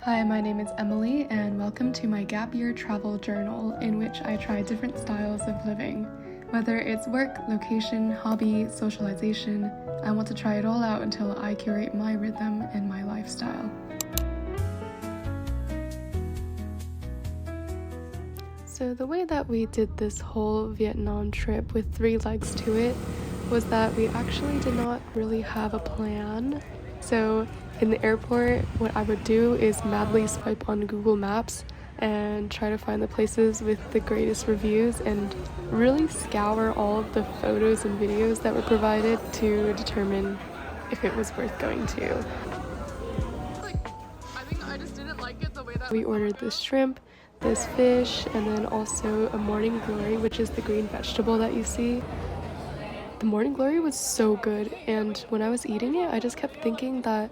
Hi, my name is Emily, and welcome to my gap year travel journal in which I try different styles of living. Whether it's work, location, hobby, socialization, I want to try it all out until I curate my rhythm and my lifestyle. So the way that we did this whole Vietnam trip with 3 legs to it was that we actually did not really have a plan. So in the airport, what I would do is madly swipe on Google Maps and try to find the places with the greatest reviews and really scour all of the photos and videos that were provided to determine if it was worth going to. I think I just didn't like it the way that We ordered this shrimp, this fish, and then also a morning glory, which is the green vegetable that you see. The morning glory was so good, and when I was eating it, I just kept thinking that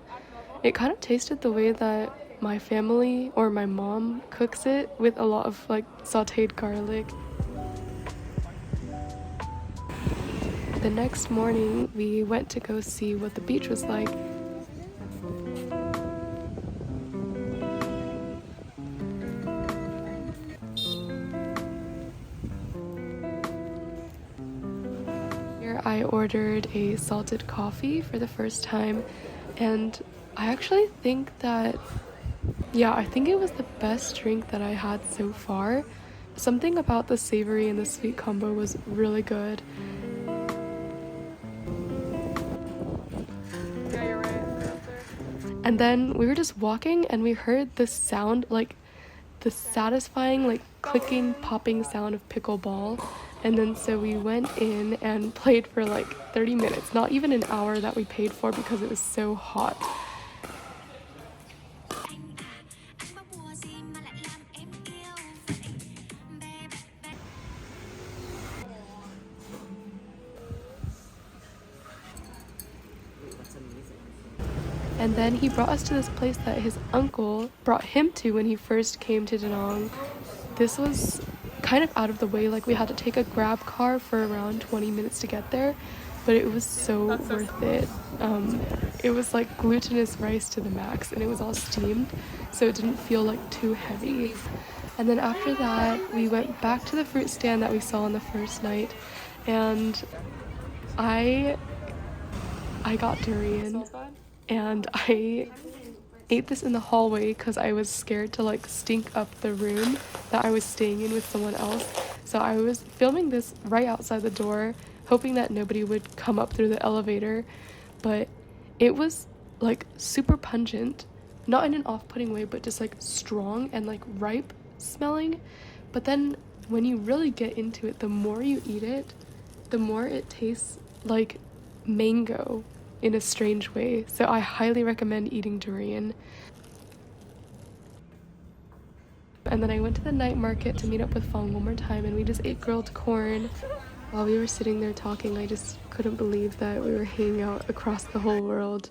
it kind of tasted the way that my family or my mom cooks it, with a lot of like sauteed garlic. The next morning, we went to go see what the beach was like. I ordered a salted coffee for the first time, and I actually think that, I think it was the best drink that I had so far. Something about the savory and the sweet combo was really good. Yeah, you're right. And then we were just walking and we heard this sound, like the satisfying, like clicking, popping sound of pickleball. And then so we went in and played for like 30 minutes, not even an hour that we paid for because it was so hot. And then he brought us to this place that his uncle brought him to when he first came to Da Nang. This was kind of out of the way, like we had to take a grab car for around 20 minutes to get there, but it was so worth it. It was like glutinous rice to the max, and it was all steamed, so it didn't feel like too heavy. And then after that, we went back to the fruit stand that we saw on the first night, and I got durian, and I ate this in the hallway because I was scared to like stink up the room that I was staying in with someone else. So I was filming this right outside the door, hoping that nobody would come up through the elevator, but it was like super pungent, not in an off-putting way, but just like strong and like ripe smelling. But then when you really get into it, the more you eat it, the more it tastes like mango in a strange way. So I highly recommend eating durian. And then I went to the night market to meet up with Fong one more time, and we just ate grilled corn. While we were sitting there talking, I just couldn't believe that we were hanging out across the whole world.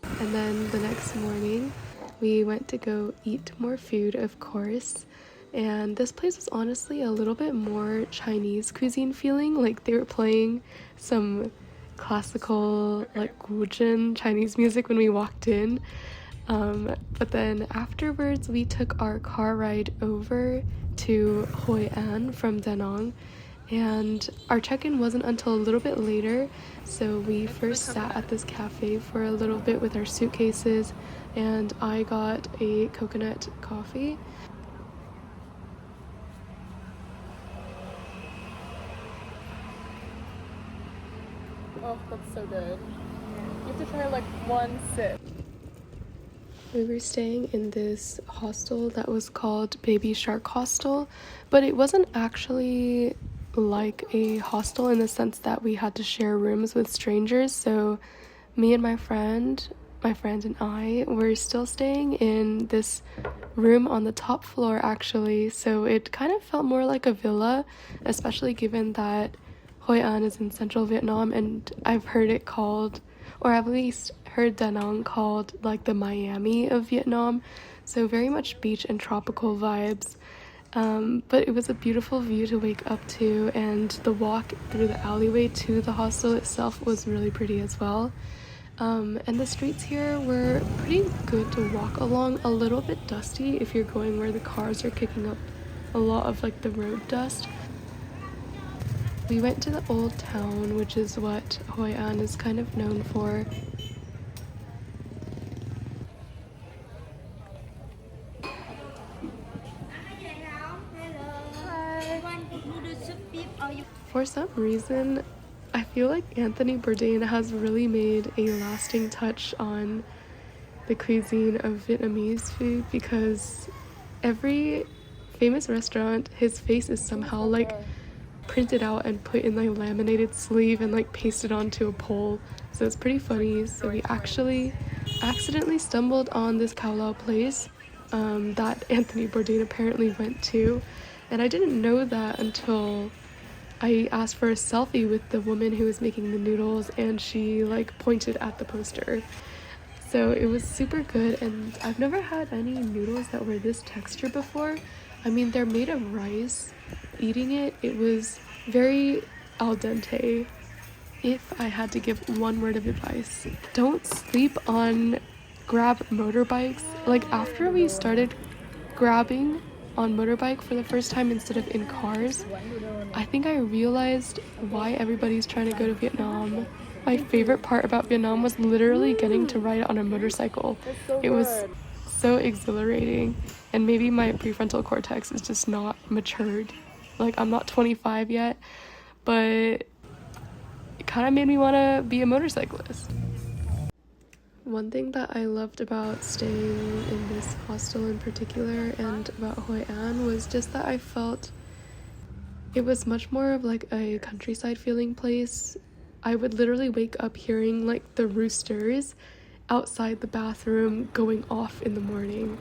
And then the next morning, we went to go eat more food, of course. And this place was honestly a little bit more Chinese cuisine feeling, like they were playing some classical, like Guzheng Chinese music when we walked in. But then afterwards, we took our car ride over to Hoi An from Da Nang, and our check-in wasn't until a little bit later, so we first sat at this cafe for a little bit with our suitcases, and I got a coconut coffee. Oh, that's so good. You have to try like one sip. We were staying in this hostel that was called Baby Shark Hostel, but it wasn't actually like a hostel in the sense that we had to share rooms with strangers. So me and my friend and I were still staying in this room on the top floor actually, so it kind of felt more like a villa, especially given that Hoi An is in central Vietnam, and I've heard it called, or at least heard Da Nang called like the Miami of Vietnam, so very much beach and tropical vibes. But it was a beautiful view to wake up to, and the walk through the alleyway to the hostel itself was really pretty as well. And the streets here were pretty good to walk along, a little bit dusty if you're going where the cars are kicking up a lot of like the road dust. We went to the old town, which is what Hoi An is kind of known for. For some reason, I feel like Anthony Bourdain has really made a lasting touch on the cuisine of Vietnamese food, because every famous restaurant, his face is somehow like printed out and put in like laminated sleeve and like pasted onto a pole. So it's pretty funny. So we actually accidentally stumbled on this Khao Lao place that Anthony Bourdain apparently went to, and I didn't know that until I asked for a selfie with the woman who was making the noodles, and she like pointed at the poster. So it was super good, and I've never had any noodles that were this texture before. I mean, they're made of rice. Eating it, it was very al dente. If I had to give one word of advice, don't sleep on Grab motorbikes. Like, after we started grabbing on motorbike for the first time instead of in cars, I think I realized why everybody's trying to go to Vietnam. My favorite part about Vietnam was literally getting to ride on a motorcycle. It was so exhilarating, and maybe my prefrontal cortex is just not matured. Like, I'm not 25 yet, but it kind of made me want to be a motorcyclist. One thing that I loved about staying in this hostel in particular and about Hoi An was just that I felt it was much more of like a countryside feeling place. I would literally wake up hearing like the roosters outside the bathroom going off in the morning.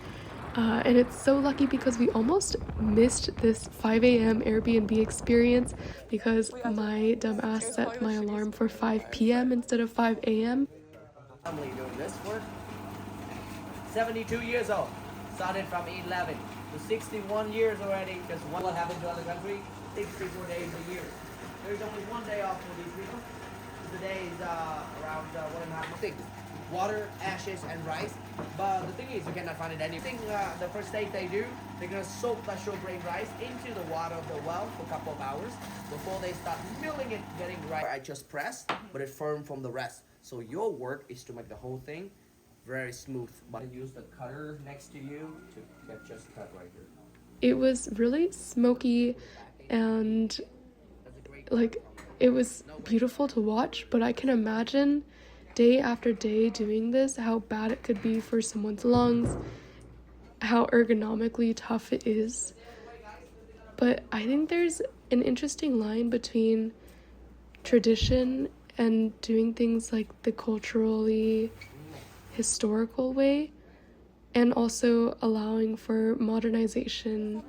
And it's so lucky because we almost missed this 5 a.m. Airbnb experience because my dumbass set my alarm for 5 p.m. instead of 5 a.m. Family doing this work. 72 years old. Started from 11 to 61 years already, because what happened to other country? 64 days a year. There's only one day off for these people. The day is around 1.5 months. Water, ashes, and rice. But the thing is, you cannot find it anything. The first thing they do, they're gonna soak that short grain rice into the water of the well for a couple of hours before they start milling it, getting rice. I just press, but it's firm from the rest. So your work is to make the whole thing very smooth. But use the cutter next to you to get just cut right here. It was really smoky, and like it was beautiful to watch, but I can imagine day after day doing this, how bad it could be for someone's lungs, how ergonomically tough it is. But I think there's an interesting line between tradition and doing things like the culturally historical way, and also allowing for modernization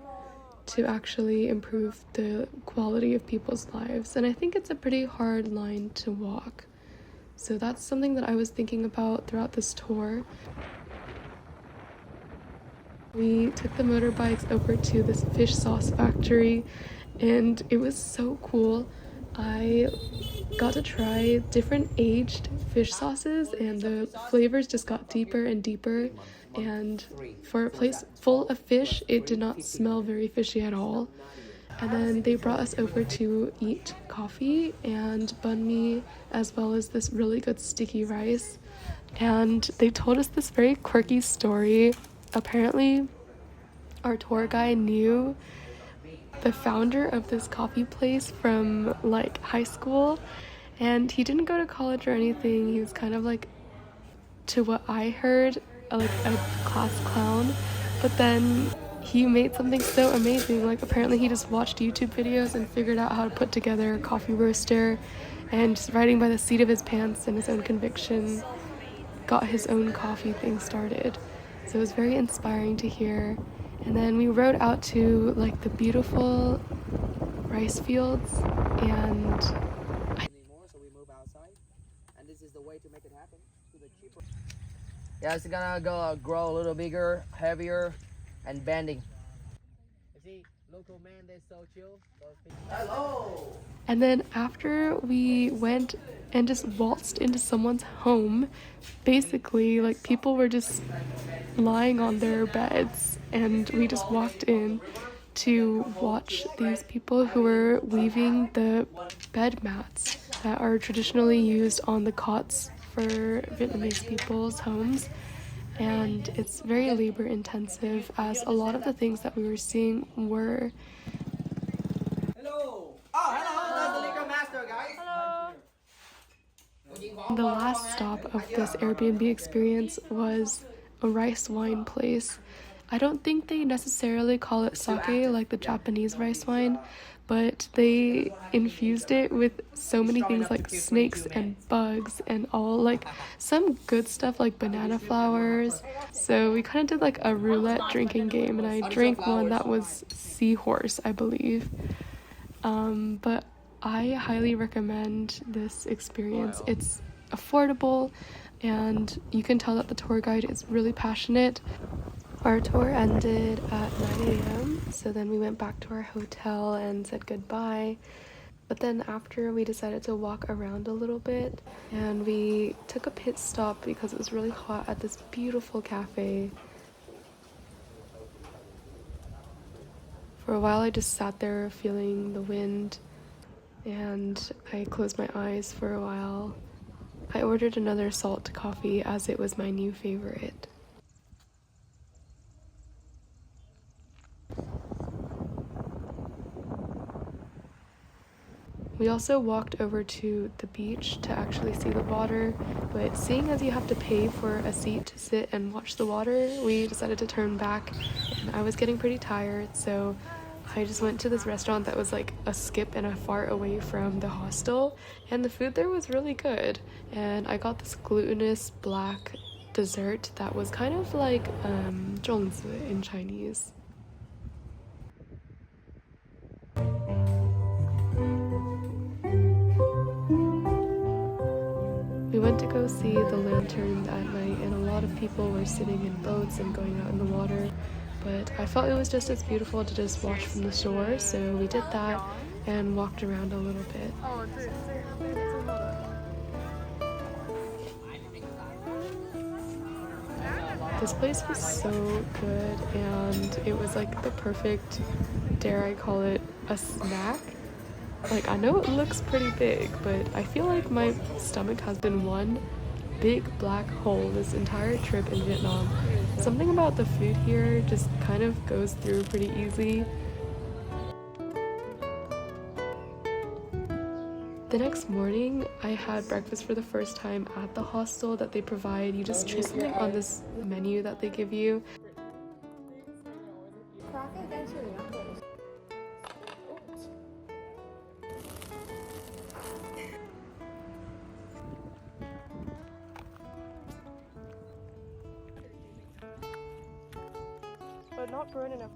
to actually improve the quality of people's lives. And I think it's a pretty hard line to walk. So that's something that I was thinking about throughout this tour. We took the motorbikes over to this fish sauce factory, and it was so cool. I got to try different aged fish sauces, and the flavors just got deeper and deeper. And for a place full of fish, it did not smell very fishy at all. And then they brought us over to eat coffee and banh mi, as well as this really good sticky rice. And they told us this very quirky story. Apparently, our tour guide knew the founder of this coffee place from like high school, and he didn't go to college or anything. He was kind of like, to what I heard, like a class clown. But then he made something so amazing. Like, apparently he just watched YouTube videos and figured out how to put together a coffee roaster, and just riding by the seat of his pants and his own conviction got his own coffee thing started. So it was very inspiring to hear. And then we rode out to like the beautiful rice fields, and So we move outside, and this is the way to make it happen. To the cheaper. Yeah, it's gonna grow a little bigger, heavier, and bending. You see, Local man, they're so chill. Hello! And then after we went and just waltzed into someone's home, basically, like, people were just lying on their beds, and we just walked in to watch these people who were weaving the bed mats that are traditionally used on the cots for Vietnamese people's homes. And it's very labor intensive, as a lot of the things that we were seeing were Hello! Oh, hello! That's the liquor master, guys! Hello! the last stop of this Airbnb experience was a rice wine place. I don't think they necessarily call it sake like the Japanese rice wine, but they infused it with so many things like snakes and bugs and all, like, some good stuff like banana flowers. So we kind of did like a roulette drinking game, and I drank one that was seahorse, I believe. But I highly recommend this experience. It's affordable, and you can tell that the tour guide is really passionate. Our tour ended at 9 a.m., so then we went back to our hotel and said goodbye. But then after, we decided to walk around a little bit, and we took a pit stop because it was really hot at this beautiful cafe. For a while I just sat there feeling the wind, and I closed my eyes for a while. I ordered another salt coffee as it was my new favorite. We also walked over to the beach to actually see the water, but seeing as you have to pay for a seat to sit and watch the water, we decided to turn back, and I was getting pretty tired, so I just went to this restaurant that was like a skip and a fart away from the hostel, and the food there was really good. And I got this glutinous black dessert that was kind of like 粽子 in Chinese. We went to go see the lantern at night, and a lot of people were sitting in boats and going out in the water, but I felt it was just as beautiful to just watch from the shore, so we did that and walked around a little bit. This place was so good, and it was like the perfect, dare I call it, a snack. Like, I know it looks pretty big, but I feel like my stomach has been one big black hole this entire trip in Vietnam. Something about the food here just kind of goes through pretty easy. The next morning, I had breakfast for the first time at the hostel that they provide. You just choose something on this menu that they give you. But not burn enough.